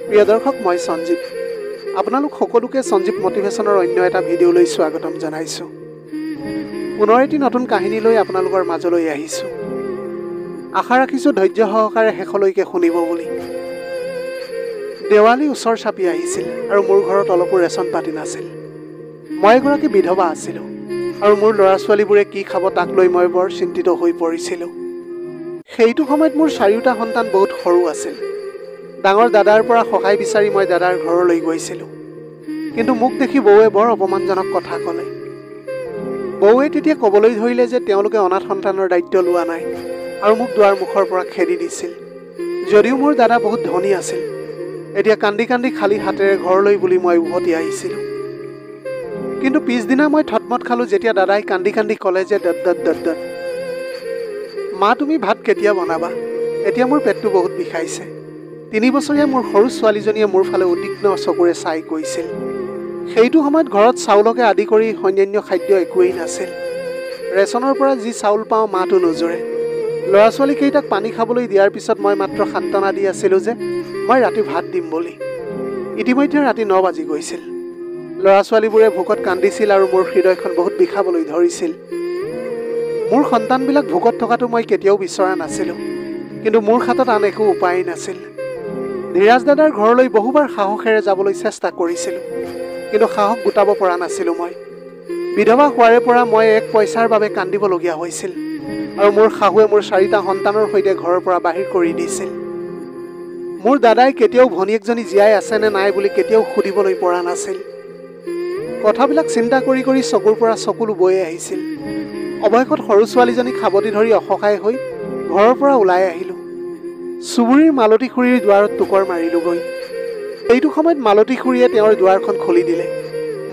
প্ৰিয় দৰ্শক, মই সঞ্জীৱ। আপোনালোক সকলোকে সঞ্জীৱ মটিভেশ্যনৰ অন্য এটা ভিডিঅ'লৈ স্বাগতম জনাইছোঁ। পুনৰ এটি নতুন কাহিনী লৈ আপোনালোকৰ মাজলৈ আহিছোঁ। আশা ৰাখিছোঁ ধৈৰ্য সহকাৰে শেষলৈকে শুনিব বুলি। দেৱালী ওচৰ চাপি আহিছিল আৰু মোৰ ঘৰত অলপো ৰেচন পাতি নাছিল। মই এগৰাকী বিধৱা আছিলোঁ আৰু মোৰ ল'ৰা ছোৱালীবোৰে কি খাব তাক লৈ মই বৰ চিন্তিত হৈ পৰিছিলোঁ। সেইটো সময়ত মোৰ চাৰিওটা সন্তান বহুত সৰু আছিল। ডাঙৰ দাদাৰ পৰা সহায় বিচাৰি মই দাদাৰ ঘৰলৈ গৈছিলোঁ। কিন্তু মোক দেখি বৌৱে বৰ অপমানজনক কথা ক'লে। বৌৱে তেতিয়া ক'বলৈ ধৰিলে যে তেওঁলোকে অনাথ সন্তানৰ দায়িত্ব লোৱা নাই আৰু মোক দুৱাৰ মুখৰ পৰা খেদি দিছিল। যদিও মোৰ দাদা বহুত ধনী আছিল, এতিয়া কান্দি কান্দি খালী হাতেৰে ঘৰলৈ বুলি মই উভতি আহিছিলোঁ। কিন্তু পিছদিনা মই থতমত খালোঁ যেতিয়া দাদাই কান্দি কান্দি ক'লে যে মা, তুমি ভাত কেতিয়া বনাবা? এতিয়া মোৰ পেটটো বহুত বিষাইছে। 3 বছৰীয়া মোৰ সৰু ছোৱালীজনীয়ে মোৰ ফালে উদ্বিগ্ন চকুৰে চাই কৈছিল। সেইটো সময়ত ঘৰত চাউলকে আদি কৰি অন্যান্য খাদ্য একোৱেই নাছিল। ৰেচনৰ পৰা যি চাউল পাওঁ মাতো নোজোৰে। ল'ৰা ছোৱালীকেইটাক পানী খাবলৈ দিয়াৰ পিছত মই মাত্ৰ সান্তনা দি আছিলোঁ যে মই ৰাতি ভাত দিম বুলি। ইতিমধ্যে ৰাতি 9 বাজি গৈছিল। ল'ৰা ছোৱালীবোৰে ভোকত কান্দিছিল আৰু মোৰ হৃদয়খন বহুত বিষাবলৈ ধৰিছিল। মোৰ সন্তানবিলাক ভোকত থকাটো মই কেতিয়াও বিচৰা নাছিলোঁ, কিন্তু মোৰ হাতত আন একো উপায় নাছিল। ধীৰাজ দাদাৰ ঘৰলৈ বহুবাৰ সাহসেৰে যাবলৈ চেষ্টা কৰিছিলোঁ, কিন্তু সাহস গোটাব পৰা নাছিলোঁ মই। বিধৱা হোৱাৰে পৰা মই 1 পইচাৰ বাবে কান্দিবলগীয়া হৈছিল আৰু মোৰ শাহুৱে মোৰ 4টা সন্তানৰ সৈতে ঘৰৰ পৰা বাহিৰ কৰি দিছিল। মোৰ দাদাই কেতিয়াও ভনীয়েকজনী জীয়াই আছে নে নাই বুলি কেতিয়াও সুধিবলৈ পৰা নাছিল। কথাবিলাক চিন্তা কৰি কৰি চকুৰ পৰা চকুলো বৈ আহিছিল। অৱশেষত সৰু ছোৱালীজনীক সাৱটি ধৰি অসহায় হৈ ঘৰৰ পৰা ওলাই আহিলোঁ। চুবুৰীৰ মালতী খুৰীৰ দুৱাৰত টোকৰ মাৰিলোঁগৈ। এইটো সময়ত মালতী খুৰীয়ে তেওঁৰ দুৱাৰখন খুলি দিলে।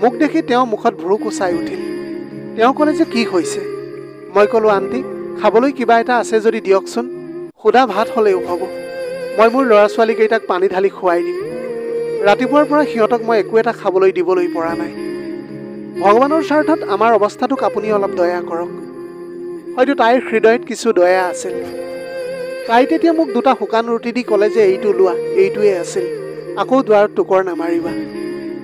মোক দেখি তেওঁ মুখত ভ্ৰু কোচাই উঠিল। তেওঁ ক'লে যে কি হৈছে? মই ক'লোঁ, আণ্টি, খাবলৈ কিবা এটা আছে যদি দিয়কচোন। সুদা ভাত হ'লেও হ'ব। মই মোৰ ল'ৰা ছোৱালীকেইটাক পানী ঢালি খুৱাই দিম। ৰাতিপুৱাৰ পৰা সিহঁতক মই একো এটা খাবলৈ দিবলৈ পৰা নাই। ভগৱানৰ স্বাৰ্থত আমাৰ অৱস্থাটোক আপুনি অলপ দয়া কৰক। হয়তো তাইৰ হৃদয়ত কিছু দয়া আছিল। তাই তেতিয়া মোক 2টা শুকান ৰুটি দি ক'লে যে এইটো লোৱা, এইটোৱে আছিল। আকৌ দুৱাৰত টোকৰ নামাৰিবা।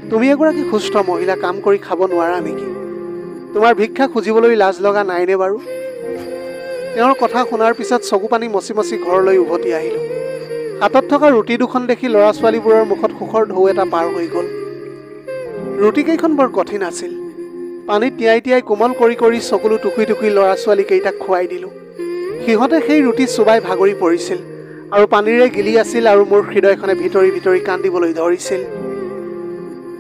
তুমি এগৰাকী সুস্থ মহিলা, কাম কৰি খাব নোৱাৰা নেকি? তোমাৰ ভিক্ষা খুজিবলৈ লাজ লগা নাইনে বাৰু? তেওঁৰ কথা শুনাৰ পিছত চকু পানী মচি মচি ঘৰলৈ উভতি আহিলোঁ। হাতত থকা ৰুটি 2খন দেখি ল'ৰা ছোৱালীবোৰৰ মুখত সুখৰ ঢৌ এটা পাৰ হৈ গ'ল। ৰুটিকেইখন বৰ কঠিন আছিল। পানীত তিয়াই তিয়াই কোমল কৰি কৰি চকুলো টুকুই টুকুই ল'ৰা ছোৱালীকেইটাক খুৱাই দিলোঁ। সিহঁতে সেই ৰুটি চুবাই ভাগৰি পৰিছিল আৰু পানীৰে গিলি আছিল আৰু মোৰ হৃদয়খনে ভিতৰি ভিতৰি কান্দিবলৈ ধৰিছিল।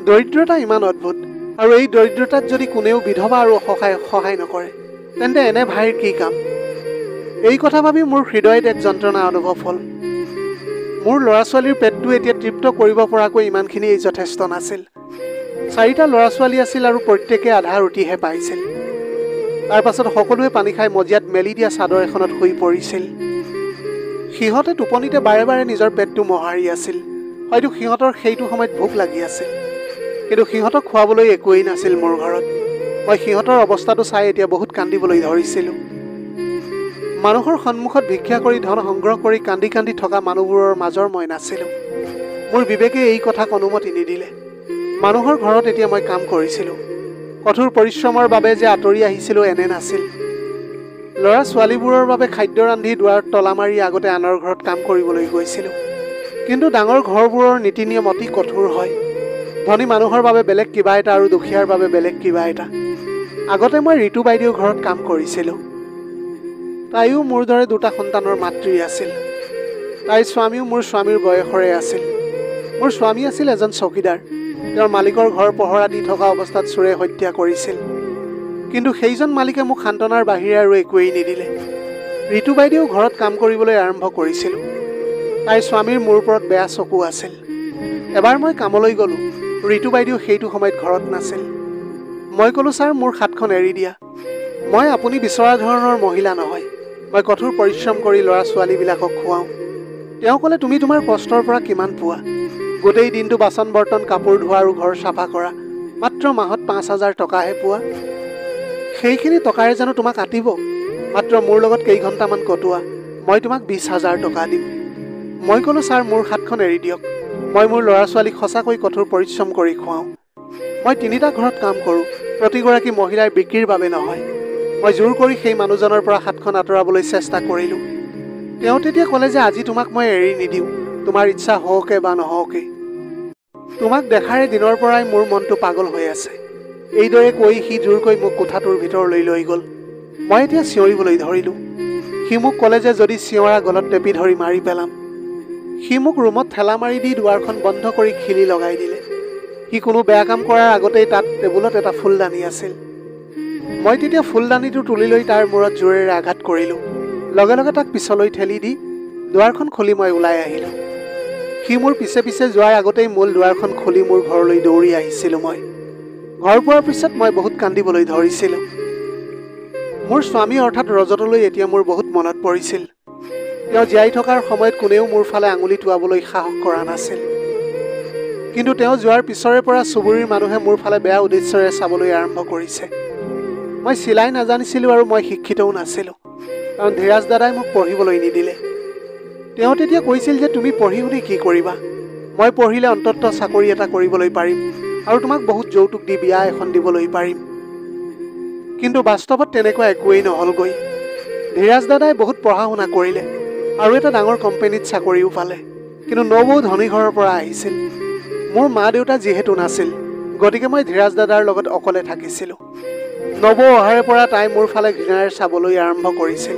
দৰিদ্ৰতা ইমান অদ্ভুত, আৰু এই দৰিদ্ৰতাত যদি কোনেও বিধৱা আৰু অসহায়ক সহায় নকৰে, তেন্তে এনে ভাইৰ কি কাম? এই কথা ভাবি মোৰ হৃদয়ত এক যন্ত্ৰণা অনুভৱ হ'ল। মোৰ ল'ৰা ছোৱালীৰ পেটটো এতিয়া তৃপ্ত কৰিব পৰাকৈ ইমানখিনিয়েই যথেষ্ট নাছিল। 4টা ল'ৰা ছোৱালী আছিল আৰু প্ৰত্যেকে আধা ৰুটিহে পাইছিল। তাৰ পাছত সকলোৱে পানী খাই মজিয়াত মেলি দিয়া চাদৰ এখনত শুই পৰিছিল। সিহঁতে টোপনিতে বাৰে বাৰে নিজৰ পেটটো মোহাৰি আছিল। হয়তো সিহঁতৰ সেইটো সময়ত ভোক লাগি আছিল, কিন্তু সিহঁতক খুৱাবলৈ একোৱেই নাছিল মোৰ ঘৰত। মই সিহঁতৰ অৱস্থাটো চাই এতিয়া বহুত কান্দিবলৈ ধৰিছিলোঁ। মানুহৰ সন্মুখত ভিক্ষা কৰি ধন সংগ্ৰহ কৰি কান্দি কান্দি থকা মানুহবোৰৰ মাজৰ মই নাছিলোঁ। মোৰ বিবেকে এই কথাক অনুমতি নিদিলে। মানুহৰ ঘৰত এতিয়া মই কাম কৰিছিলোঁ। কঠোৰ পৰিশ্ৰমৰ বাবে যে আঁতৰি আহিছিলোঁ এনে নাছিল। ল'ৰা ছোৱালীবোৰৰ বাবে খাদ্য ৰান্ধি দুৱাৰত তলা মাৰি আগতে আনৰ ঘৰত কাম কৰিবলৈ গৈছিলোঁ। কিন্তু ডাঙৰ ঘৰবোৰৰ নীতি নিয়ম অতি কঠোৰ হয়। ধনী মানুহৰ বাবে বেলেগ কিবা এটা আৰু দুখীয়াৰ বাবে বেলেগ কিবা এটা। আগতে মই ঋতু বাইদেউৰ ঘৰত কাম কৰিছিলোঁ। তাইও মোৰ দৰে 2টা সন্তানৰ মাতৃ আছিল। তাইৰ স্বামীও মোৰ স্বামীৰ বয়সৰে আছিল। মোৰ স্বামী আছিল এজন চকীদাৰ। তেওঁৰ মালিকৰ ঘৰ পহৰা দি থকা অৱস্থাত চোৰে হত্যা কৰিছিল। কিন্তু সেইজন মালিকে মোক সান্তনাৰ বাহিৰে আৰু একোৱেই নিদিলে। ঋতু বাইদেউ ঘৰত কাম কৰিবলৈ আৰম্ভ কৰিছিলোঁ। তাইৰ স্বামীৰ মোৰ ওপৰত বেয়া চকু আছিল। এবাৰ মই কামলৈ গ'লোঁ। ঋতু বাইদেউ সেইটো সময়ত ঘৰত নাছিল। মই ক'লোঁ, ছাৰ, মোৰ হাতখন এৰি দিয়া। মই আপুনি বিচৰা ধৰণৰ মহিলা নহয়। মই কঠোৰ পৰিশ্ৰম কৰি ল'ৰা ছোৱালীবিলাকক খুৱাওঁ। তেওঁ ক'লে, তুমি তোমাৰ কষ্টৰ পৰা কিমান পোৱা? গোটেই দিনটো বাচন বৰ্তন কাপোৰ ধোৱা আৰু ঘৰ চাফা কৰা, মাত্ৰ মাহত 5,000 টকাহে পোৱা। সেইখিনি টকাৰে জানো তোমাক আতিব? মাত্ৰ মোৰ লগত কেইঘণ্টামান কটোৱা, মই তোমাক 20,000 টকা দিম। মই ক'লোঁ, ছাৰ, মোৰ হাতখন এৰি দিয়ক। মই মোৰ ল'ৰা ছোৱালীক সঁচাকৈ কঠোৰ পৰিশ্ৰম কৰি খুৱাওঁ। মই 3টা ঘৰত কাম কৰোঁ, প্ৰতিগৰাকী মহিলাৰ বিক্ৰীৰ বাবে নহয়। মই জোৰ কৰি সেই মানুহজনৰ পৰা হাতখন আঁতৰাবলৈ চেষ্টা কৰিলোঁ। তেওঁ তেতিয়া ক'লে যে আজি তোমাক মই এৰি নিদিওঁ, তোমাৰ ইচ্ছা হওকে বা নহওকে। তোমাক দেখাৰে দিনৰ পৰাই মোৰ মনটো পাগল হৈ আছে। এইদৰে কৈ সি জোৰকৈ মোক কোঠাটোৰ ভিতৰলৈ লৈ গ'ল। মই এতিয়া চিঞৰিবলৈ ধৰিলোঁ। সি মোক ক'লে যে যদি চিঞৰা গলত টেপি ধৰি মাৰি পেলাম। সি মোক ৰুমত ঠেলা মাৰি দি দুৱাৰখন বন্ধ কৰি খিলি লগাই দিলে। সি কোনো বেয়া কাম কৰাৰ আগতেই তাত টেবুলত এটা ফুলদানি আছিল। মই তেতিয়া ফুলদানিটো তুলি লৈ তাৰ মূৰত জোৰেৰে আঘাত কৰিলোঁ। লগে লগে তাক পিছলৈ ঠেলি দি দুৱাৰখন খুলি মই ওলাই আহিলোঁ। সি মোৰ পিছে পিছে যোৱাৰ আগতেই মূল দুৱাৰখন খুলি মোৰ ঘৰলৈ দৌৰি আহিছিলোঁ। মই ঘৰ পোৱাৰ পিছত মই বহুত কান্দিবলৈ ধৰিছিলোঁ। মোৰ স্বামী অৰ্থাৎ ৰজতলৈ এতিয়া মোৰ বহুত মনত পৰিছিল। তেওঁ জীয়াই থকাৰ সময়ত কোনেও মোৰ ফালে আঙুলি টোৱাবলৈ সাহস কৰা নাছিল। কিন্তু তেওঁ যোৱাৰ পিছৰে পৰা চুবুৰীৰ মানুহে মোৰ ফালে বেয়া উদ্দেশ্যৰে চাবলৈ আৰম্ভ কৰিছে। মই চিলাই নাজানিছিলোঁ আৰু মই শিক্ষিতও নাছিলোঁ, কাৰণ ধীৰাজ দাদাই মোক পঢ়িবলৈ নিদিলে। তেওঁ তেতিয়া কৈছিল যে তুমি পঢ়ি শুনি কি কৰিবা? মই পঢ়িলে অন্ততঃ চাকৰি এটা কৰিবলৈ পাৰিম আৰু তোমাক বহুত যৌতুক দি বিয়া এখন দিবলৈ পাৰিম। কিন্তু বাস্তৱত তেনেকুৱা একোৱেই নহ'লগৈ। ধীৰাজ দাদাই বহুত পঢ়া শুনা কৰিলে আৰু এটা ডাঙৰ কোম্পানীত চাকৰিও পালে, কিন্তু নবৌ ধনী ঘৰৰ পৰা আহিছিল। মোৰ মা দেউতা যিহেতু নাছিল, গতিকে মই ধীৰাজ দাদাৰ লগত অকলে থাকিছিলোঁ। নবৌ অহাৰে পৰা তাই মোৰ ফালে ঘৃণাৰে চাবলৈ আৰম্ভ কৰিছিল।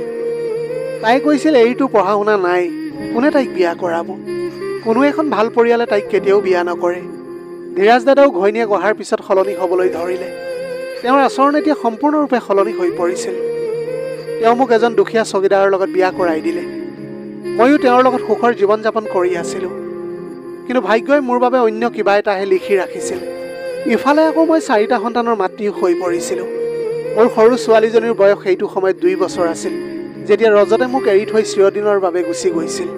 তাই কৈছিল এইটো পঢ়া শুনা নাই, কোনে তাইক বিয়া কৰাব? কোনো এখন ভাল পৰিয়ালে তাইক কেতিয়াও বিয়া নকৰে। ধীৰাজ দাদাও ঘৈণীয়েক অহাৰ পিছত সলনি হ'বলৈ ধৰিলে। তেওঁৰ আচৰণ এতিয়া সম্পূৰ্ণৰূপে সলনি হৈ পৰিছিল। তেওঁ মোক এজন দুখীয়া চকীদাৰৰ লগত বিয়া কৰাই দিলে। ময়ো তেওঁৰ লগত সুখৰ জীৱন যাপন কৰি আছিলোঁ। কিন্তু ভাগ্যই মোৰ বাবে অন্য কিবা এটাহে লিখি ৰাখিছিল। ইফালে আকৌ মই 4টা সন্তানৰ মাতৃও হৈ পৰিছিলোঁ। মোৰ সৰু ছোৱালীজনীৰ বয়স সেইটো সময়ত 2 বছৰ আছিল, যেতিয়া ৰজতে মোক এৰি থৈ চিৰদিনৰ বাবে গুচি গৈছিল।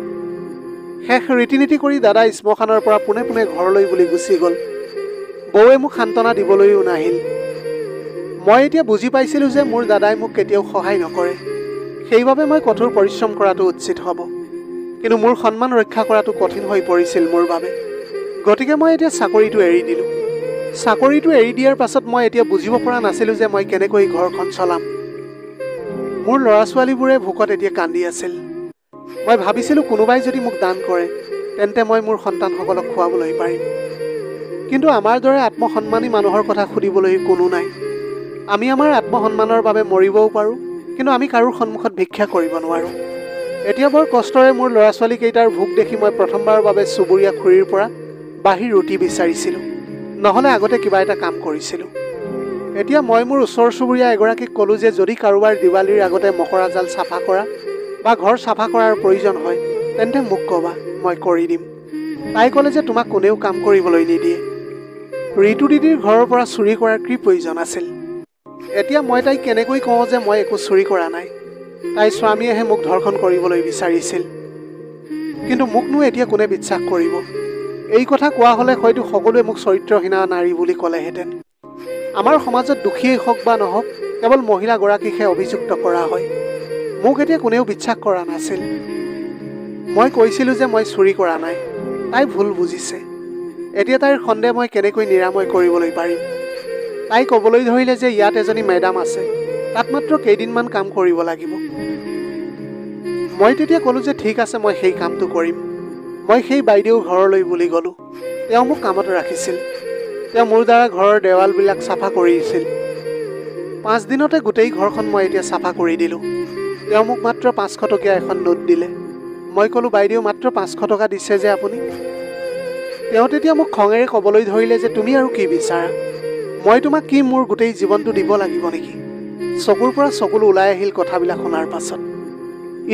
শেষ ৰীতি নীতি কৰি দাদা শ্মশানৰ পৰা পোনে পোনে ঘৰলৈ বুলি গুচি গ'ল। বৌৱে মোক সান্তনা দিবলৈও নাহিল। মই এতিয়া বুজি পাইছিলোঁ যে মোৰ দাদাই মোক কেতিয়াও সহায় নকৰে। সেইবাবে মই কঠোৰ পৰিশ্ৰম কৰাটো উচিত হ'ব, কিন্তু মোৰ সন্মান ৰক্ষা কৰাটো কঠিন হৈ পৰিছিল মোৰ বাবে। গতিকে মই এতিয়া চাকৰিটো এৰি দিলোঁ। চাকৰিটো এৰি দিয়াৰ পাছত মই এতিয়া বুজিব পৰা নাছিলোঁ যে মই কেনেকৈ ঘৰখন চলাম। মোৰ ল'ৰা ছোৱালীবোৰে ভোকত এতিয়া কান্দি আছিল। মই ভাবিছিলোঁ কোনোবাই যদি মোক দান কৰে তেন্তে মই মোৰ সন্তানসকলক খুৱাবলৈ পাৰিম। কিন্তু আমাৰ দৰে আত্মসন্মানী মানুহৰ কথা সুধিবলৈ কোনো নাই। আমি আমাৰ আত্মসন্মানৰ বাবে মৰিবও পাৰোঁ, কিন্তু আমি কাৰো সন্মুখত ভিক্ষা কৰিব নোৱাৰোঁ। এতিয়া বৰ কষ্টৰে মোৰ ল'ৰা ছোৱালীকেইটাৰ ভোক দেখি মই প্ৰথমবাৰৰ বাবে চুবুৰীয়া খুৰীৰ পৰা বাঁহী ৰুটি বিচাৰিছিলোঁ, নহ'লে আগতে কিবা এটা কাম কৰিছিলোঁ। এতিয়া মই মোৰ ওচৰ চুবুৰীয়া এগৰাকীক ক'লোঁ যে যদি কাৰোবাৰ দিৱালীৰ আগতে মকৰা জাল চাফা কৰা বা ঘৰ চাফা কৰাৰ প্ৰয়োজন হয় তেন্তে মোক ক'বা, মই কৰি দিম। তাই ক'লে যে তোমাক কোনেও কাম কৰিবলৈ নিদিয়ে। ঋতু দিদিৰ ঘৰৰ পৰা চুৰি কৰাৰ কি প্ৰয়োজন আছিল? এতিয়া মই তাইক কেনেকৈ কওঁ যে মই একো চুৰি কৰা নাই? তাইৰ স্বামীয়েহে মোক ধৰ্ষণ কৰিবলৈ বিচাৰিছিল। কিন্তু মোকনো এতিয়া কোনে বিশ্বাস কৰিব? এই কথা কোৱা হ'লে হয়তো সকলোৱে মোক চৰিত্ৰহীনা নাৰী বুলি ক'লেহেঁতেন। আমাৰ সমাজত দুখীয়েই হওক বা নহওক, কেৱল মহিলাগৰাকীকহে অভিযুক্ত কৰা হয়। মোক এতিয়া কোনেও বিশ্বাস কৰা নাছিল। মই কৈছিলোঁ যে মই চুৰি কৰা নাই। তাই ভুল বুজিছে। এতিয়া তাইৰ সন্দেহ মই কেনেকৈ নিৰাময় কৰিবলৈ পাৰিম? তাই ক'বলৈ ধৰিলে যে ইয়াত এজনী মেডাম আছে, তাত মাত্ৰ কেইদিনমান কাম কৰিব লাগিব। মই তেতিয়া ক'লোঁ যে ঠিক আছে, মই সেই কামটো কৰিম। মই সেই বাইদেউ ঘৰলৈ বুলি গ'লোঁ। তেওঁ মোক কামত ৰাখিছিল। তেওঁ মোৰ দ্বাৰা ঘৰৰ দেৱালবিলাক চাফা কৰিছিল। 5 দিনতে গোটেই ঘৰখন মই এতিয়া চাফা কৰি দিলোঁ। তেওঁ মোক মাত্ৰ 500 টকীয়া এখন নোট দিলে। মই ক'লোঁ বাইদেউ মাত্ৰ 500 টকা দিছে যে আপুনি? তেওঁ তেতিয়া মোক খঙেৰে ক'বলৈ ধৰিলে যে তুমি আৰু কি বিচাৰা? মই তোমাক কি মোৰ গোটেই জীৱনটো দিব লাগিব নেকি? চকুৰ পৰা চকুলো ওলাই আহিল কথাবিলাক শুনাৰ পাছত।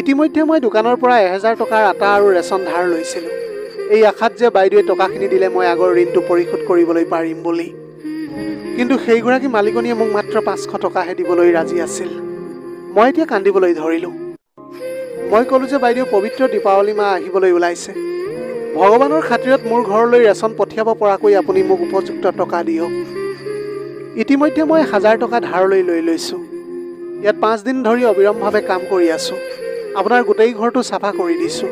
ইতিমধ্যে মই দোকানৰ পৰা 1000 টকাৰ আটা আৰু ৰেচন ধাৰ লৈছিলোঁ, এই আশাত যে বাইদেৱে টকাখিনি দিলে মই আগৰ ঋণটো পৰিশোধ কৰিবলৈ পাৰিম বুলি। কিন্তু সেইগৰাকী মালিকনীয়ে মোক মাত্ৰ 500 টকাহে দিবলৈ ৰাজি আছিল। মই এতিয়া কান্দিবলৈ ধৰিলোঁ। মই ক'লোঁ যে বাইদেউ পবিত্ৰ দীপাৱলী মাহ আহিবলৈ ওলাইছে। ভগৱানৰ খাতিৰত মোৰ ঘৰলৈ ৰেচন পঠিয়াব পৰাকৈ আপুনি মোক উপযুক্ত টকা দিয়ক। ইতিমধ্যে মই 1000 টকা ধাৰলৈ লৈ লৈছোঁ। ইয়াত 5 দিন ধৰি অবিৰমভাৱে কাম কৰি আছোঁ। আপোনাৰ গোটেই ঘৰটো চাফা কৰি দিছোঁ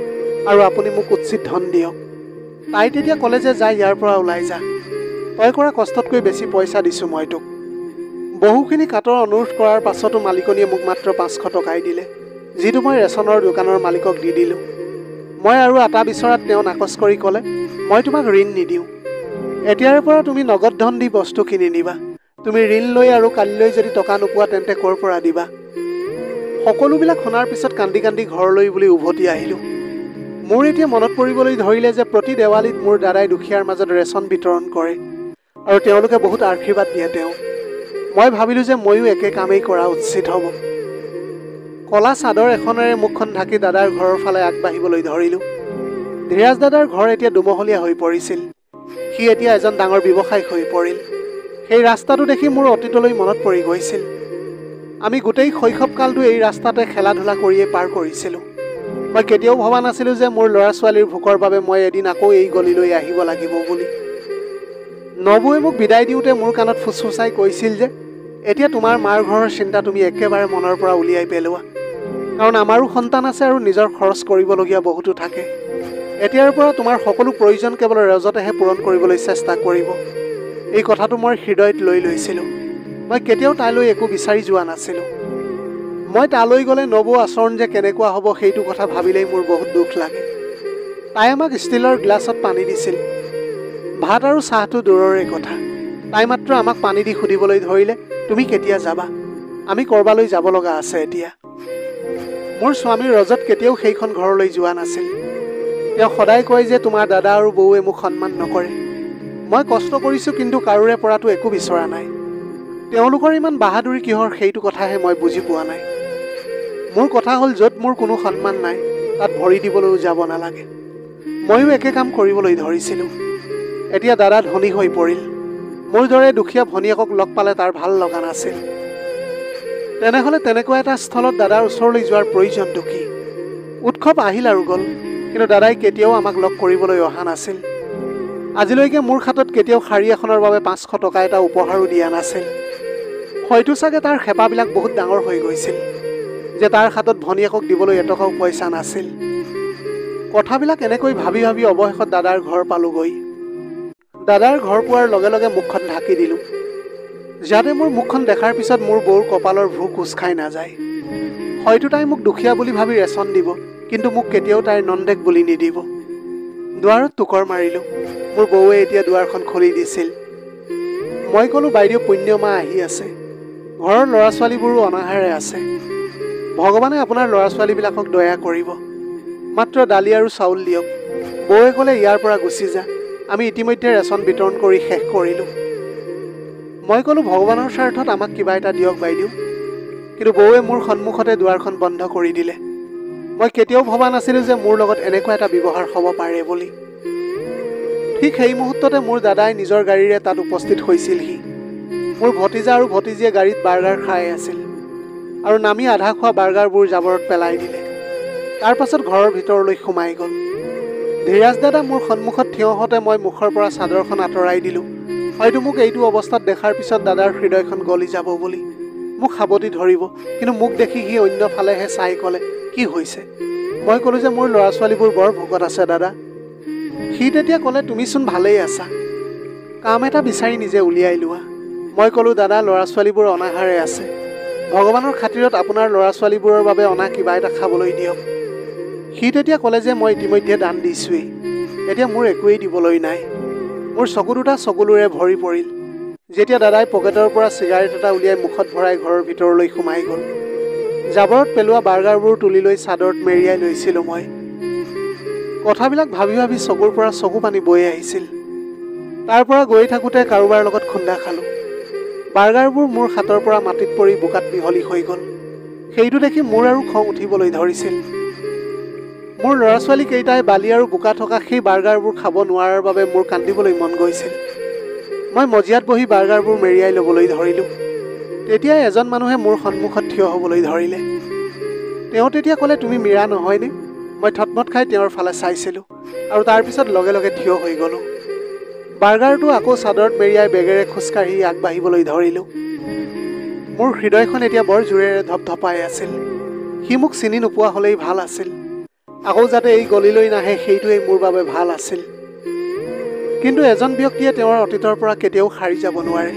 আৰু আপুনি মোক উচিত ধন দিয়ক। তাই তেতিয়া ক'লে যে যা ইয়াৰ পৰা ওলাই যা, তই কৰা কষ্টতকৈ বেছি পইচা দিছোঁ মই তোক। বহুখিনি কাটৰ অনুৰোধ কৰাৰ পাছতো মালিকনীয়ে মোক মাত্ৰ 500 টকাই দিলে, যিটো মই ৰেচনৰ দোকানৰ মালিকক দি দিলোঁ। মই আৰু আটা বিচৰাত তেওঁ নাকচ কৰি ক'লে, মই তোমাক ঋণ নিদিওঁ, এতিয়াৰে পৰা তুমি নগদ ধন দি বস্তু কিনি নিবা। তুমি ঋণ লৈ আৰু কালিলৈ যদি টকা নোপোৱা তেন্তে ক'ৰ পৰা দিবা? সকলোবিলাক শুনাৰ পিছত কান্দি কান্দি ঘৰলৈ বুলি উভতি আহিলোঁ। মোৰ এতিয়া মনত পৰিবলৈ ধৰিলে যে প্ৰতি দেৱালীত মোৰ দাদাই দুখীয়াৰ মাজত ৰেচন বিতৰণ কৰে আৰু তেওঁলোকে বহুত আশীৰ্বাদ দিয়ে তেওঁ। মই ভাবিলোঁ যে ময়ো একে কামেই কৰা উচিত হ'ব। কলা চাদৰ এখনেৰে মুখখন ঢাকি দাদাৰ ঘৰৰ ফালে আগবাঢ়িবলৈ ধৰিলোঁ। ধীৰাজ দাদাৰ ঘৰ এতিয়া দুমহলীয়া হৈ পৰিছিল। সি এতিয়া এজন ডাঙৰ ব্যৱসায়িক হৈ পৰিল। সেই ৰাস্তাটো দেখি মোৰ অতীতলৈ মনত পৰি গৈছিল। আমি গোটেই শৈশৱকালটো এই ৰাস্তাতে খেলা ধূলা কৰিয়ে পাৰ কৰিছিলোঁ। মই কেতিয়াও ভবা নাছিলোঁ যে মোৰ ল'ৰা ছোৱালীৰ ভোকৰ বাবে মই এদিন আকৌ এই গলিলৈ আহিব লাগিব বুলি। নবুৱে মোক বিদায় দিওঁতে মোৰ কাণত ফুচফুচাই কৈছিল যে এতিয়া তোমাৰ মাৰ ঘৰৰ চিন্তা তুমি একেবাৰে মনৰ পৰা উলিয়াই পেলোৱা, কাৰণ আমাৰো সন্তান আছে আৰু নিজৰ খৰচ কৰিবলগীয়া বহুতো থাকে। এতিয়াৰ পৰা তোমাৰ সকলো প্ৰয়োজন কেৱল ৰজতেহে পূৰণ কৰিবলৈ চেষ্টা কৰিব। এই কথাটো মই হৃদয়ত লৈ লৈছিলোঁ। মই কেতিয়াও তাইলৈ একো বিচাৰি যোৱা নাছিলোঁ। মই তালৈ গ'লে নবৌ আচৰণ যে কেনেকুৱা হ'ব সেইটো কথা ভাবিলেই মোৰ বহুত দুখ লাগে। তাই আমাক ষ্টীলৰ গ্লাছত পানী দিছিল। ভাত আৰু চাহটো দূৰৰে কথা। তাই মাত্ৰ আমাক পানী দি সুধিবলৈ ধৰিলে, তুমি কেতিয়া যাবা? আমি ক'ৰবালৈ যাব লগা আছে এতিয়া। মোৰ স্বামী ৰজত কেতিয়াও সেইখন ঘৰলৈ যোৱা নাছিল। তেওঁ সদায় কয় যে তোমাৰ দাদা আৰু বৌৱে মোক সন্মান নকৰে। মই কষ্ট কৰিছোঁ কিন্তু কাৰোৰে পৰাতো একো বিচৰা নাই। তেওঁলোকৰ ইমান বাহাদুৰি কিহৰ সেইটো কথাহে মই বুজি পোৱা নাই। মোৰ কথা হ'ল য'ত মোৰ কোনো সন্মান নাই তাত ভৰি দিবলৈও যাব নালাগে। ময়ো একে কাম কৰিবলৈ ধৰিছিলোঁ। এতিয়া দাদা ধনী হৈ পৰিল। মোৰ দৰে দুখীয়া ভনীয়েকক লগ পালে তাৰ ভাল লগা নাছিল। তেনেহ'লে তেনেকুৱা এটা স্থলত দাদাৰ ওচৰলৈ যোৱাৰ প্ৰয়োজনটো কি? উৎসৱ আহিল আৰু গ'ল, কিন্তু দাদাই কেতিয়াও আমাক লগ কৰিবলৈ অহা নাছিল। আজিলৈকে মোৰ হাতত কেতিয়াও শাৰী এখনৰ বাবে 500 টকা এটা উপহাৰো দিয়া নাছিল। হয়তো চাগে তাৰ খেপাবিলাক বহুত ডাঙৰ হৈ গৈছিল যে তাৰ হাতত ভনীয়েকক দিবলৈ এটকাও পইচা নাছিল। কথাবিলাক এনেকৈ ভাবি ভাবি অৱশেষত দাদাৰ ঘৰ পালোগৈ। দাদাৰ ঘৰ পোৱাৰ লগে লগে মুখখন ঢাকি দিলোঁ, যাতে মোৰ মুখখন দেখাৰ পিছত মোৰ বৌৰ কপালৰ ভ্ৰু কোচ খাই নাযায়। হয়তো তাই মোক দুখীয়া বুলি ভাবি ৰেচন দিব, কিন্তু মোক কেতিয়াও তাইৰ নন্দেক বুলি নিদিব। দুৱাৰত টুকৰ মাৰিলোঁ। মোৰ বৌৱে এতিয়া দুৱাৰখন খুলি দিছিল। মই ক'লোঁ, বাইদেউ পুণ্যমা আহি আছে। ঘৰৰ ল'ৰা ছোৱালীবোৰো অনাহাৰে আছে। ভগৱানে আপোনাৰ ল'ৰা ছোৱালীবিলাকক দয়া কৰিব। মাত্ৰ দালি আৰু চাউল দিয়ক। বৌৱে ক'লে, ইয়াৰ পৰা গুচি যা, আমি ইতিমধ্যে ৰেচন বিতৰণ কৰি শেষ কৰিলোঁ। মই ক'লোঁ, ভগৱানৰ স্বাৰ্থত আমাক কিবা এটা দিয়ক বাইদেউ। কিন্তু বৌৱে মোৰ সন্মুখতে দুৱাৰখন বন্ধ কৰি দিলে। মই কেতিয়াও ভবা নাছিলোঁ যে মোৰ লগত এনেকুৱা এটা ব্যৱহাৰ হ'ব পাৰে বুলি। ঠিক সেই মুহূৰ্ততে মোৰ দাদাই নিজৰ গাড়ীৰে তাত উপস্থিত হৈছিলহি। মোৰ ভতিজা আৰু ভতিজীয়ে গাড়ীত বাৰ্গাৰ খাই আছিল আৰু নামি আধা খোৱা বাৰ্গাৰবোৰ জাবৰত পেলাই দিলে। তাৰ পাছত ঘৰৰ ভিতৰলৈ সোমাই গ'ল। ধীৰাজ দাদা মোৰ সন্মুখত থিয় হওঁতে মই মুখৰ পৰা চাদৰখন আঁতৰাই দিলোঁ। হয়তো মোক এইটো অৱস্থাত দেখাৰ পিছত দাদাৰ হৃদয়খন গলি যাব বুলি। মোক সাবতি ধৰিব, কিন্তু মোক দেখি সি অন্য ফালেহে চাই ক'লে, কি হৈছে? মই ক'লোঁ যে মোৰ ল'ৰা ছোৱালীবোৰ বৰ ভোকত আছে দাদা। সি তেতিয়া ক'লে, তুমিচোন ভালেই আছা, কাম এটা বিচাৰি নিজে উলিয়াই লোৱা। মই ক'লোঁ, দাদা ল'ৰা ছোৱালীবোৰ অনাহাৰে আছে। ভগৱানৰ খাতিৰত আপোনাৰ ল'ৰা ছোৱালীবোৰৰ বাবে অনা কিবা এটা খাবলৈ দিয়ক। সি তেতিয়া ক'লে যে মই ইতিমধ্যে দান দিছোঁৱেই, এতিয়া মোৰ একোৱেই দিবলৈ নাই। মোৰ চকু দুটা চকুলোৰে ভৰি পৰিল যেতিয়া দাদাই পকেটৰ পৰা চিগাৰেট এটা উলিয়াই মুখত ভৰাই ঘৰৰ ভিতৰলৈ সোমাই গ'ল। জাবৰত পেলোৱা বাৰ্গাৰবোৰ তুলি লৈ চাদৰত মেৰিয়াই লৈছিলোঁ মই। কথাবিলাক ভাবি ভাবি চকুৰ পৰা চকু পানী বৈ আহিছিল। তাৰ পৰা গৈ থাকোঁতে কাৰোবাৰ লগত খুন্দা খালোঁ। বাৰ্গাৰবোৰ মোৰ হাতৰ পৰা মাটিত পৰি বোকাত মিহলি হৈ গ'ল। সেইটো দেখি মোৰ আৰু খং উঠিবলৈ ধৰিছিল। মোৰ ল'ৰা ছোৱালীকেইটাই বালি আৰু বোকা থকা সেই বাৰ্গাৰবোৰ খাব নোৱাৰাৰ বাবে মোৰ কান্দিবলৈ মন গৈছিল। মই মজিয়াত বহি বাৰ্গাৰবোৰ মেৰিয়াই ল'বলৈ ধৰিলোঁ। তেতিয়াই এজন মানুহে মোৰ সন্মুখত থিয় হ'বলৈ ধৰিলে। তেওঁ তেতিয়া ক'লে, তুমি মীৰা নহয়নে? মই থতমত খাই তেওঁৰ ফালে চাইছিলোঁ আৰু তাৰপিছত লগে লগে থিয় হৈ গ'লোঁ। বাৰ্গাৰটো আকৌ চাদৰত মেৰিয়াই বেগেৰে খোজকাঢ়ি আগবাঢ়িবলৈ ধৰিলোঁ। মোৰ হৃদয়খন এতিয়া বৰ জোৰেৰে ধপধপাই আছিল। সি মোক চিনি নোপোৱা হ'লেই ভাল আছিল। আকৌ যাতে এই গলিলৈ নাহে সেইটোৱেই মোৰ বাবে ভাল আছিল। কিন্তু এজন ব্যক্তিয়ে তেওঁৰ অতীতৰ পৰা কেতিয়াও সাৰি যাব নোৱাৰে।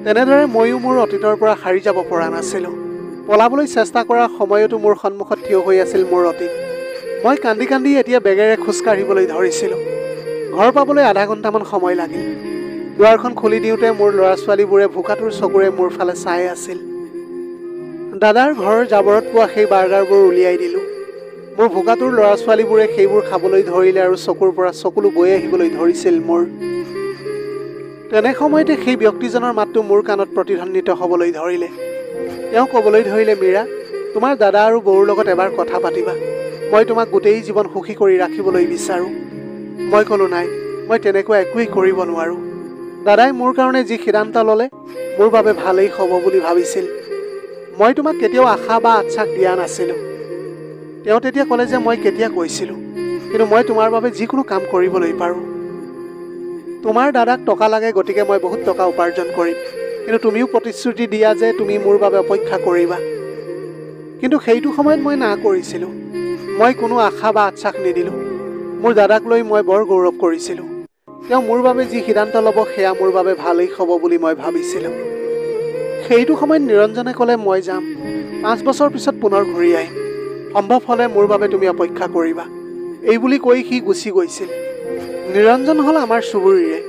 তেনেদৰে ময়ো মোৰ অতীতৰ পৰা সাৰি যাব পৰা নাছিলোঁ। পলাবলৈ চেষ্টা কৰাৰ সময়তো মোৰ সন্মুখত থিয় হৈ আছিল মোৰ অতীত। মই কান্দি কান্দি এতিয়া বেগেৰে খোজকাঢ়িবলৈ ধৰিছিলোঁ। ঘৰ পাবলৈ আধা ঘণ্টামান সময় লাগিল। দুৱাৰখন খুলি দিওঁতে মোৰ ল'ৰা ছোৱালীবোৰে ভোকাতুৰ চকুৰে মোৰ ফালে চাই আছিল। দাদাৰ ঘৰৰ জাবৰত পোৱা সেই বাৰ্গাৰবোৰ উলিয়াই দিলোঁ। মোৰ ভোকাতুৰ ল'ৰা ছোৱালীবোৰে সেইবোৰ খাবলৈ ধৰিলে আৰু চকুৰ পৰা চকুলো বৈ আহিবলৈ ধৰিছিল মোৰ। তেনে সময়তে সেই ব্যক্তিজনৰ মাতটো মোৰ কাণত প্ৰতিধ্বনিত হ'বলৈ ধৰিলে। তেওঁ ক'বলৈ ধৰিলে, মীৰা, তোমাৰ দাদা আৰু বৌৰ লগত এবাৰ কথা পাতিবা। মই তোমাক গোটেই জীৱন সুখী কৰি ৰাখিবলৈ বিচাৰোঁ। মই ক'লোঁ, নাই, মই তেনেকুৱা একোৱেই কৰিব নোৱাৰোঁ। দাদাই মোৰ কাৰণে যি সিদ্ধান্ত ল'লে মোৰ বাবে ভালেই হ'ব বুলি ভাবিছিল। মই তোমাক কেতিয়াও আশা বা আশ্বাস দিয়া নাছিলোঁ। তেওঁ তেতিয়া ক'লে যে মই কেতিয়া কৈছিলোঁ, কিন্তু মই তোমাৰ বাবে যিকোনো কাম কৰিবলৈ পাৰোঁ। তোমাৰ দাদাক টকা লাগে, গতিকে মই বহুত টকা উপাৰ্জন কৰিম, কিন্তু তুমিও প্ৰতিশ্ৰুতি দিয়া যে তুমি মোৰ বাবে অপেক্ষা কৰিবা। কিন্তু সেইটো সময়ত মই না কৰিছিলোঁ। মই কোনো আশা বা আশ্বাস নিদিলোঁ। মোৰ দাদাক লৈ মই বৰ গৌৰৱ কৰিছিলোঁ। তেওঁ মোৰ বাবে যি সিদ্ধান্ত ল'ব সেয়া মোৰ বাবে ভালেই হ'ব বুলি মই ভাবিছিলোঁ। সেইটো সময়ত নিৰঞ্জনে ক'লে, মই যাম, 5 বছৰ পিছত পুনৰ ঘূৰি আহিম, সম্ভৱ হ'লে মোৰ বাবে তুমি অপেক্ষা কৰিবা। এই বুলি কৈ সি গুচি গৈছিল। নিৰঞ্জন হ'ল আমাৰ চুবুৰীৰে।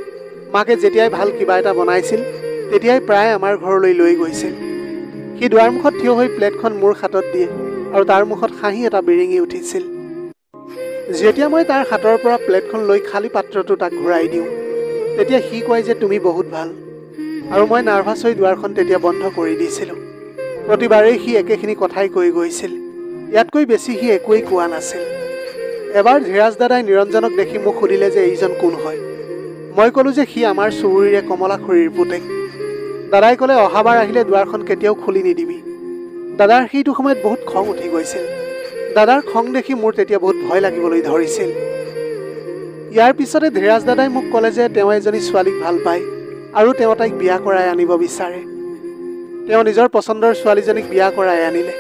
মাকে যেতিয়াই ভাল কিবা এটা বনাইছিল তেতিয়াই প্ৰায় আমাৰ ঘৰলৈ লৈ গৈছিল। সি দুৱাৰমুখত থিয় হৈ প্লেটখন মোৰ হাতত দিয়ে আৰু তাৰ মুখত হাঁহি এটা বিৰিঙি উঠিছিল। যেতিয়া মই তাৰ হাতৰ পৰা প্লেটখন লৈ খালী পাত্ৰটো তাক ঘূৰাই দিওঁ, তেতিয়া সি কয় যে তুমি বহুত ভাল, আৰু মই নাৰ্ভাছ হৈ দুৱাৰখন তেতিয়া বন্ধ কৰি দিছিলোঁ। প্ৰতিবাৰেই সি একেখিনি কথাই কৈ গৈছিল। ইয়াতকৈ বেছি সি একোৱেই কোৱা নাছিল। এবাৰ ধীৰাজ দাদাই নিৰঞ্জনক দেখি মোক সুধিলে যে এইজন কোন হয়। মই ক'লোঁ যে সি আমাৰ চুবুৰীৰে কমলা খুৰীৰ পুতেক। দাদাই ক'লে, অহাবাৰ আহিলে দুৱাৰখন কেতিয়াও খুলি নিদিবি। দাদাৰ সেইটো সময়ত বহুত খং উঠি গৈছিল। দাদাৰ খং দেখি মোৰ তেতিয়া বহুত ভয় লাগিবলৈ ধৰিছিল। ইয়াৰ পিছতে ধীৰাজ দাদাই মোক ক'লে যে তেওঁ এজনী ছোৱালীক ভাল পায় আৰু তেওঁ তাইক বিয়া কৰাই আনিব বিচাৰে। তেওঁ নিজৰ পচন্দৰ ছোৱালীজনীক বিয়া কৰাই আনিলে।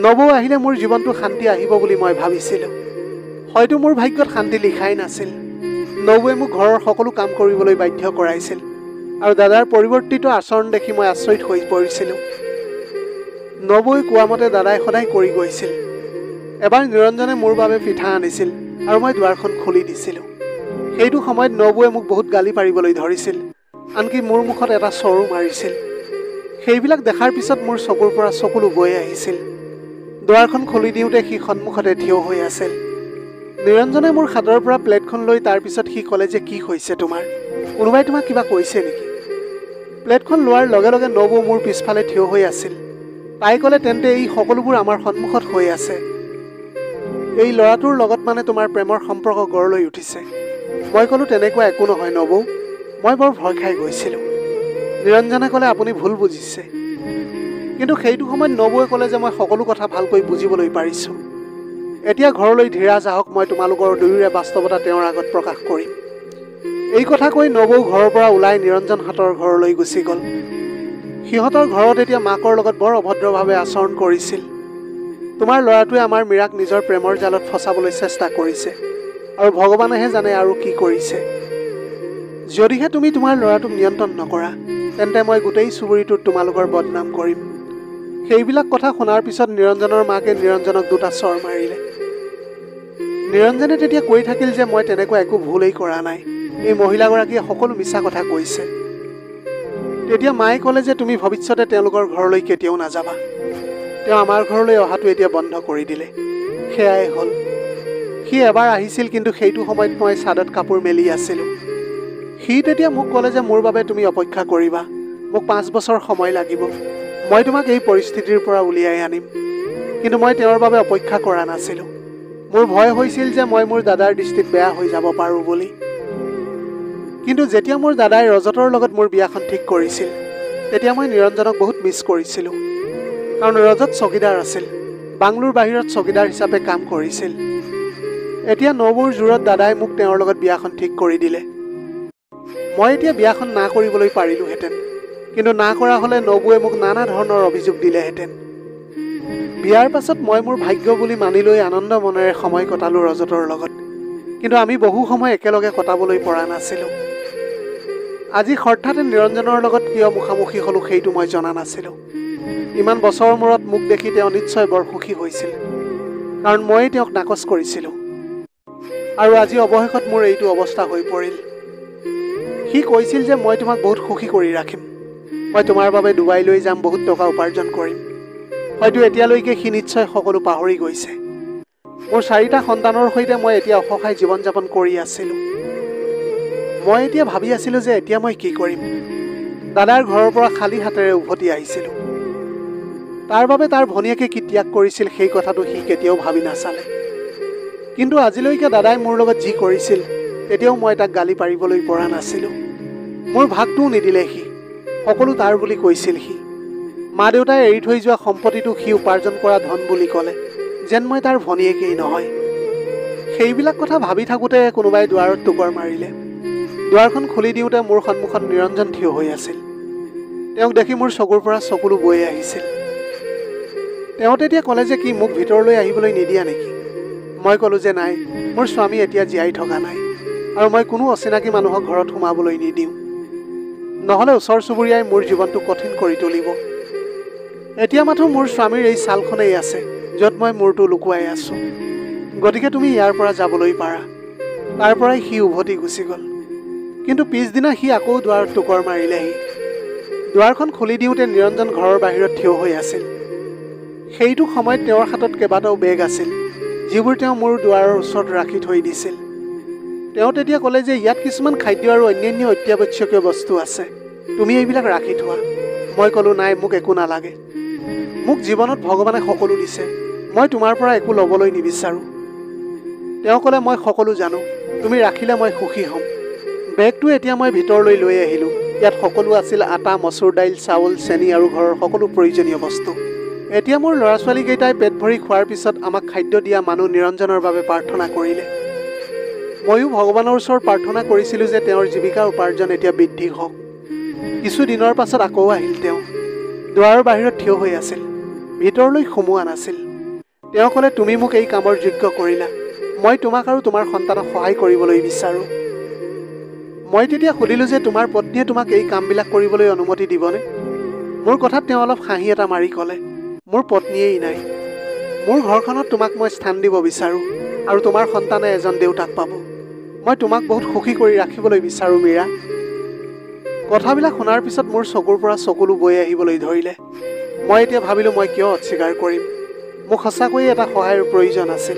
নবৌ আহিলে মোৰ জীৱনটো শান্তি আহিব বুলি মই ভাবিছিলোঁ। হয়তো মোৰ ভাগ্যত শান্তি লিখাই নাছিল। নবৌৱে মোক ঘৰৰ সকলো কাম কৰিবলৈ বাধ্য কৰাইছিল, আৰু দাদাৰ পৰিৱৰ্তিত আচৰণ দেখি মই আচৰিত হৈ পৰিছিলোঁ। নবৌৱে কোৱা মতে দাদাই সদায় কৰি গৈছিল। এবাৰ নিৰঞ্জনে মোৰ বাবে পিঠা আনিছিল আৰু মই দুৱাৰখন খুলি দিছিলোঁ। সেইটো সময়ত নবৌৱে মোক বহুত গালি পাৰিবলৈ ধৰিছিল, আনকি মোৰ মুখত এটা চৰো মাৰিছিল। সেইবিলাক দেখাৰ পিছত মোৰ চকুৰ পৰা চকুলো বৈ আহিছিল। দুৱাৰখন খুলি দিওঁতে সি সন্মুখতে থিয় হৈ আছিল। নিৰঞ্জনে মোৰ হাতৰ পৰা প্লেটখন লৈ তাৰ পিছত সি ক'লে যে কি হৈছে তোমাৰ, কোনোবাই তোমাক কিবা কৈছে নেকি? প্লেটখন লোৱাৰ লগে লগে নবৌ মোৰ পিছফালে থিয় হৈ আছিল। তাই ক'লে, তেন্তে এই সকলোবোৰ আমাৰ সন্মুখত হৈ আছে। এই ল'ৰাটোৰ লগত মানে তোমাৰ প্ৰেমৰ সম্পৰ্ক গঢ় লৈ উঠিছে। মই ক'লোঁ, তেনেকুৱা একো নহয় নবৌ, মই বৰ ভয় খাই গৈছিলোঁ। নিৰঞ্জনে ক'লে, আপুনি ভুল বুজিছে। কিন্তু সেইটো সময়ত নবৌৱে ক'লে যে মই সকলো কথা ভালকৈ বুজিবলৈ পাৰিছোঁ। এতিয়া ঘৰলৈ ধীৰাজ আহক, মই তোমালোকৰ দুয়োৰে বাস্তৱতা তেওঁৰ আগত প্ৰকাশ কৰিম। এই কথা কৈ নবৌ ঘৰৰ পৰা ওলাই নিৰঞ্জনহঁতৰ ঘৰলৈ গুচি গ'ল। সিহঁতৰ ঘৰত এতিয়া মাকৰ লগত বৰ অভদ্ৰভাৱে আচৰণ কৰিছিল। তোমাৰ ল'ৰাটোৱে আমাৰ মীৰাক নিজৰ প্ৰেমৰ জালত ফচাবলৈ চেষ্টা কৰিছে, আৰু ভগৱানেহে জানে আৰু কি কৰিছে। যদিহে তুমি তোমাৰ ল'ৰাটোক নিয়ন্ত্ৰণ নকৰা, তেন্তে মই গোটেই চুবুৰীটোত তোমালোকৰ বদনাম কৰিম। সেইবিলাক কথা শুনাৰ পিছত নিৰঞ্জনৰ মাকে নিৰঞ্জনক 2টা চৰ মাৰিলে। নিৰঞ্জনে তেতিয়া কৈ থাকিল যে মই তেনেকুৱা একো ভুলেই কৰা নাই, এই মহিলাগৰাকীয়ে সকলো মিছা কথা কৈছে। তেতিয়া মায়ে ক'লে যে তুমি ভৱিষ্যতে তেওঁলোকৰ ঘৰলৈ কেতিয়াও নাযাবা। তেওঁ আমাৰ ঘৰলৈ অহাটো এতিয়া বন্ধ কৰি দিলে। সেয়াই হ'ল। সি এবাৰ আহিছিল, কিন্তু সেইটো সময়ত মই ছাদত কাপোৰ মেলি আছিলোঁ। সি তেতিয়া মোক ক'লে যে মোৰ বাবে তুমি অপেক্ষা কৰিবা, মোক 5 বছৰ সময় লাগিব, মই তোমাক এই পৰিস্থিতিৰ পৰা উলিয়াই আনিম। কিন্তু মই তেওঁৰ বাবে অপেক্ষা কৰা নাছিলোঁ। মোৰ ভয় হৈছিল যে মই মোৰ দাদাৰ দৃষ্টিত বেয়া হৈ যাব পাৰোঁ বুলি। কিন্তু যেতিয়া মোৰ দাদাই ৰজতৰ লগত মোৰ বিয়াখন ঠিক কৰিছিল, তেতিয়া মই নিৰঞ্জনক বহুত মিছ কৰিছিলোঁ। কাৰণ ৰজত চকীদাৰ আছিল, বাংলোৰ বাহিৰত চকীদাৰ হিচাপে কাম কৰিছিল। এতিয়া নবৌৰ জোৰত দাদাই মোক তেওঁৰ লগত বিয়াখন ঠিক কৰি দিলে। মই এতিয়া বিয়াখন না কৰিবলৈ পাৰিলোহেঁতেন, কিন্তু না কৰা হ'লে নবৌৱে মোক নানা ধৰণৰ অভিযোগ দিলেহেঁতেন। বিয়াৰ পাছত মই মোৰ ভাগ্য বুলি মানি লৈ আনন্দ মনেৰে সময় কটালোঁ ৰজতৰ লগত। কিন্তু আমি বহু সময় একেলগে কটাবলৈ পৰা নাছিলোঁ। আজি হঠাতে নিৰঞ্জনৰ লগত কিয় মুখামুখি হ'লোঁ সেইটো মই জনা নাছিলোঁ। ইমান বছৰৰ মূৰত মোক দেখি তেওঁ নিশ্চয় বৰ সুখী হৈছিল, কাৰণ ময়েই তেওঁক নাকচ কৰিছিলোঁ। আৰু আজি অৱশেষত মোৰ এইটো অৱস্থা হৈ পৰিল। সি কৈছিল যে মই তোমাক বহুত সুখী কৰি ৰাখিম, মই তোমাৰ বাবে ডুবাই লৈ যাম, বহুত টকা উপাৰ্জন কৰিম। হয়তো এতিয়ালৈকে সি নিশ্চয় সকলো পাহৰি গৈছে। মোৰ 4টা সন্তানৰ সৈতে মই এতিয়া অসহায় জীৱন যাপন কৰি আছিলোঁ। মই এতিয়া ভাবি আছিলোঁ যে এতিয়া মই কি কৰিম। দাদাৰ ঘৰৰ পৰা খালী হাতেৰে উভতি আহিছিলোঁ। তাৰ বাবে তাৰ ভনীয়েকে কি ত্যাগ কৰিছিল সেই কথাটো সি কেতিয়াও ভাবি নাচালে। কিন্তু আজিলৈকে দাদাই মোৰ লগত যি কৰিছিল তেতিয়াও মই তাক গালি পাৰিবলৈ পৰা নাছিলোঁ। মোৰ ভাগটোও নিদিলে সি, সকলো তাৰ বুলি কৈছিল সি। মা দেউতাই এৰি থৈ যোৱা সম্পত্তিটো সি উপাৰ্জন কৰা ধন বুলি ক'লে, যেন মই তাৰ ভনীয়েকেই নহয়। সেইবিলাক কথা ভাবি থাকোঁতে কোনোবাই দুৱাৰত টোকৰ মাৰিলে। দুৱাৰখন খুলি দিওঁতে মোৰ সন্মুখত নিৰঞ্জন থিয় হৈ আছিল। তেওঁক দেখি মোৰ চকুৰ পৰা চকুলো বৈ আহিছিল। তেওঁ তেতিয়া ক'লে যে কি মোক ভিতৰলৈ আহিবলৈ নিদিয়া নেকি? মই ক'লোঁ যে নাই, মোৰ স্বামী এতিয়া জীয়াই থকা নাই, আৰু মই কোনো অচিনাকি মানুহক ঘৰত সোমাবলৈ নিদিওঁ, নহ'লে ওচৰ চুবুৰীয়াই মোৰ জীৱনটো কঠিন কৰি তুলিব। এতিয়া মাথো মোৰ স্বামীৰ এই ছালখনেই আছে য'ত মই মূৰটো লুকুৱাই আছোঁ, গতিকে তুমি ইয়াৰ পৰা যাবলৈ পাৰা। তাৰ পৰাই সি উভতি গুচি গ'ল। কিন্তু পিছদিনা সি আকৌ দুৱাৰত টোকৰ মাৰিলেহি। দুৱাৰখন খুলি দিওঁতে নিৰঞ্জন ঘৰৰ বাহিৰত থিয় হৈ আছিল। সেইটো সময়ত তেওঁৰ হাতত কেইবাটাও বেগ আছিল, যিবোৰ তেওঁ মোৰ দুৱাৰৰ ওচৰত ৰাখি থৈ দিছিল। তেওঁ তেতিয়া ক'লে যে ইয়াত কিছুমান খাদ্য আৰু অন্যান্য অত্যাৱশ্যকীয় বস্তু আছে, তুমি এইবিলাক ৰাখি থোৱা। মই ক'লোঁ নাই, মোক একো নালাগে। মোক জীৱনত ভগৱানে সকলো দিছে, মই তোমাৰ পৰা একো ল'বলৈ নিবিচাৰোঁ। তেওঁ ক'লে মই সকলো জানো, তুমি ৰাখিলে মই সুখী হ'ম। বেগটো এতিয়া মই ভিতৰলৈ লৈ আহিলোঁ। ইয়াত সকলো আছিল, আটা, মচুৰ দাইল, চাউল, চেনি আৰু ঘৰৰ সকলো প্ৰয়োজনীয় বস্তু। এতিয়া মোৰ ল'ৰা ছোৱালীকেইটাই পেট ভৰি খোৱাৰ পিছত আমাক খাদ্য দিয়া মানুহ নিৰঞ্জনৰ বাবে প্ৰাৰ্থনা কৰিলে। ময়ো ভগৱানৰ ওচৰত প্ৰাৰ্থনা কৰিছিলোঁ যে তেওঁৰ জীৱিকাৰ উপাৰ্জন এতিয়া বৃদ্ধি হওক। কিছু দিনৰ পাছত আকৌ আহিল তেওঁ। দুৱাৰৰ বাহিৰত থিয় হৈ আছিল, ভিতৰলৈ সোমোৱা নাছিল। তেওঁ ক'লে তুমি মোক এই কামৰ যোগ্য কৰিলা, মই তোমাক আৰু তোমাৰ সন্তানক সহায় কৰিবলৈ বিচাৰোঁ। মই তেতিয়া সুধিলোঁ যে তোমাৰ পত্নীয়ে তোমাক এই কামবিলাক কৰিবলৈ অনুমতি দিবনে? মোৰ কথাত তেওঁ অলপ হাঁহি এটা মাৰি ক'লে, মোৰ পত্নীয়েই নাই। মোৰ ঘৰখনত তোমাক মই স্থান দিব বিচাৰোঁ, আৰু তোমাৰ সন্তানে এজন দেউতাক পাব। মই তোমাক বহুত সুখী কৰি ৰাখিবলৈ বিচাৰোঁ মীৰা। কথাবিলাক শুনাৰ পিছত মোৰ চকুৰ পৰা চকুলো বৈ আহিবলৈ ধৰিলে। মই এতিয়া ভাবিলোঁ মই কিয় অস্বীকাৰ কৰিম। মোক সঁচাকৈয়ে এটা সহায়ৰ প্ৰয়োজন আছিল।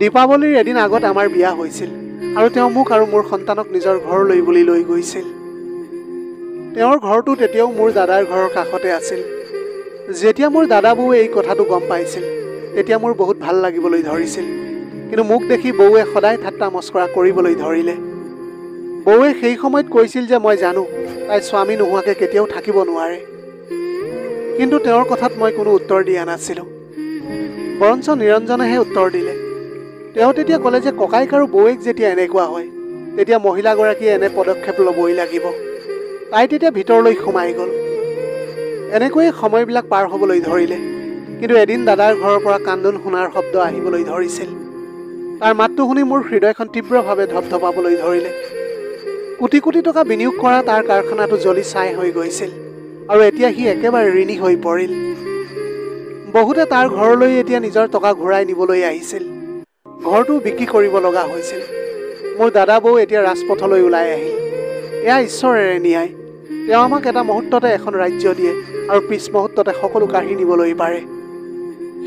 দীপাৱলীৰ এদিন আগত আমাৰ বিয়া হৈছিল, আৰু তেওঁ মোক আৰু মোৰ সন্তানক নিজৰ ঘৰলৈ বুলি লৈ গৈছিল। তেওঁৰ ঘৰটো তেতিয়াও মোৰ দাদাৰ ঘৰৰ কাষতে আছিল। যেতিয়া মোৰ দাদা বৌৱে এই কথাটো গম পাইছিল, তেতিয়া মোৰ বহুত ভাল লাগিবলৈ ধৰিছিল। কিন্তু মোক দেখি বৌৱে সদায় ঠাট্টা মস্কৰা কৰিবলৈ ধৰিলে। বৌৱে সেই সময়ত কৈছিল যে মই জানো তাই স্বামী নোহোৱাকৈ কেতিয়াও থাকিব নোৱাৰে। কিন্তু তেওঁৰ কথাত মই কোনো উত্তৰ দিয়া নাছিলোঁ। বৰঞ্চ নিৰঞ্জনেহে উত্তৰ দিলে। তেওঁ তেতিয়া ক'লে যে ককাইক আৰু বৌৱেক যেতিয়া এনেকুৱা হয়, তেতিয়া মহিলাগৰাকীয়ে এনে পদক্ষেপ ল'বই লাগিব। তাই তেতিয়া ভিতৰলৈ সোমাই গ'ল। এনেকৈয়ে সময়বিলাক পাৰ হ'বলৈ ধৰিলে। কিন্তু এদিন দাদাৰ ঘৰৰ পৰা কান্দোন শুনাৰ শব্দ আহিবলৈ ধৰিছিল। তাৰ মাতটো শুনি মোৰ হৃদয়খন তীব্ৰভাৱে ধপধপাবলৈ ধৰিলে। কোটি কোটি টকা বিনিয়োগ কৰা তাৰ কাৰখানাটো জ্বলি ছাই হৈ গৈছিল, আৰু এতিয়া সি একেবাৰে ঋণী হৈ পৰিল। বহুতে তাৰ ঘৰলৈ এতিয়া নিজৰ টকা ঘূৰাই নিবলৈ আহিছিল। ঘৰটো বিক্ৰী কৰিব লগা হৈছিল। মোৰ দাদা বৌ এতিয়া ৰাজপথলৈ ওলাই আহিল। এয়া ঈশ্বৰেৰে ন্যায়। তেওঁ আমাক এটা মুহূৰ্ততে এখন ৰাজ্য দিয়ে, আৰু পিছ মুহূৰ্ততে সকলো কাঢ়ি নিবলৈ পাৰে।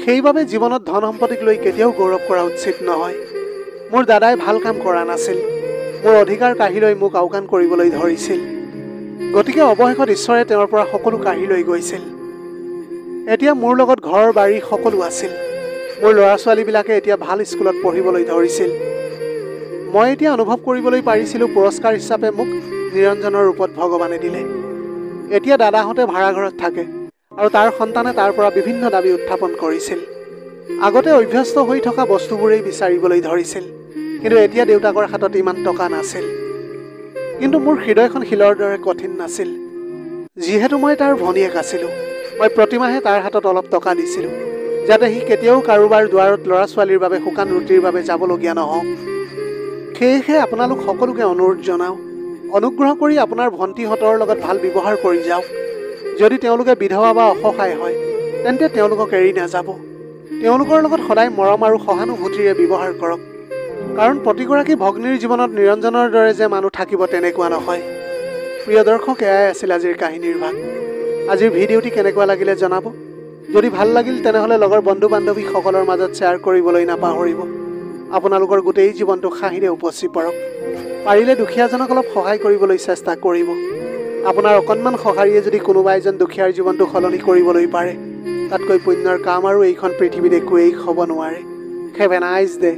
সেইবাবে জীৱনত ধন সম্পত্তিক লৈ কেতিয়াও গৌৰৱ কৰা উচিত নহয়। মোৰ দাদাই ভাল কাম কৰা নাছিল। মোৰ অধিকাৰ কাঢ়ি লৈ মোক আওকাণ কৰিবলৈ ধৰিছিল। গতিকে অৱশেষত ঈশ্বৰে তেওঁৰ পৰা সকলো কাঢ়ি লৈ গৈছিল। এতিয়া মোৰ লগত ঘৰ বাৰী সকলো আছিল। মোৰ ল'ৰা ছোৱালীবিলাকে এতিয়া ভাল স্কুলত পঢ়িবলৈ ধৰিছিল। মই এতিয়া অনুভৱ কৰিবলৈ পাৰিছিলোঁ পুৰস্কাৰ হিচাপে মোক নিৰঞ্জনৰ ৰূপত ভগৱানে দিলে। এতিয়া দাদাহঁতে ভাড়াঘৰত থাকে, আৰু তাৰ সন্তানে তাৰ পৰা বিভিন্ন দাবী উত্থাপন কৰিছিল। আগতে অভ্যস্ত হৈ থকা বস্তুবোৰেই বিচাৰিবলৈ ধৰিছিল, কিন্তু এতিয়া দেউতাকৰ হাতত ইমান টকা নাছিল। কিন্তু মোৰ হৃদয়খন শিলৰ দৰে কঠিন নাছিল। যিহেতু মই তাৰ ভনীয়েক আছিলোঁ, মই প্ৰতিমাহে তাৰ হাতত অলপ টকা দিছিলোঁ, যাতে সি কেতিয়াও কাৰোবাৰ দুৱাৰত ল'ৰা ছোৱালীৰ বাবে শুকান ৰুটিৰ বাবে যাবলগীয়া নহওক। সেয়েহে আপোনালোক সকলোকে অনুৰোধ জনাওঁ, অনুগ্ৰহ কৰি আপোনাৰ ভণ্টিহঁতৰ লগত ভাল ব্যৱহাৰ কৰি যাওক। যদি তেওঁলোকে বিধৱা বা অসহায় হয় তেন্তে তেওঁলোকক এৰি নাযাব। তেওঁলোকৰ লগত সদায় মৰম আৰু সহানুভূতিৰে ব্যৱহাৰ কৰক, কাৰণ প্ৰতিগৰাকী ভগ্নীৰ জীৱনত নিৰঞ্জনৰ দৰে যে মানুহ থাকিব তেনেকুৱা নহয়। প্ৰিয় দৰ্শক, এয়াই আছিল আজিৰ কাহিনীৰ ভাগ। আজিৰ ভিডিঅ'টি কেনেকুৱা লাগিলে জনাব। যদি ভাল লাগিল তেনেহ'লে লগৰ বন্ধু বান্ধৱীসকলৰ মাজত শ্বেয়াৰ কৰিবলৈ নাপাহৰিব। আপোনালোকৰ গোটেই জীৱনটো হাঁহিৰে উপচি পৰক। পাৰিলে দুখীয়াজনক অলপ সহায় কৰিবলৈ চেষ্টা কৰিব। আপোনাৰ অকণমান সঁহাৰিয়ে যদি কোনোবা এজন দুখীয়াৰ জীৱনটো সলনি কৰিবলৈ পাৰে, তাতকৈ পুণ্যৰ কাম আৰু এইখন পৃথিৱীত একোৱেই হ'ব নোৱাৰে। Have a nice day.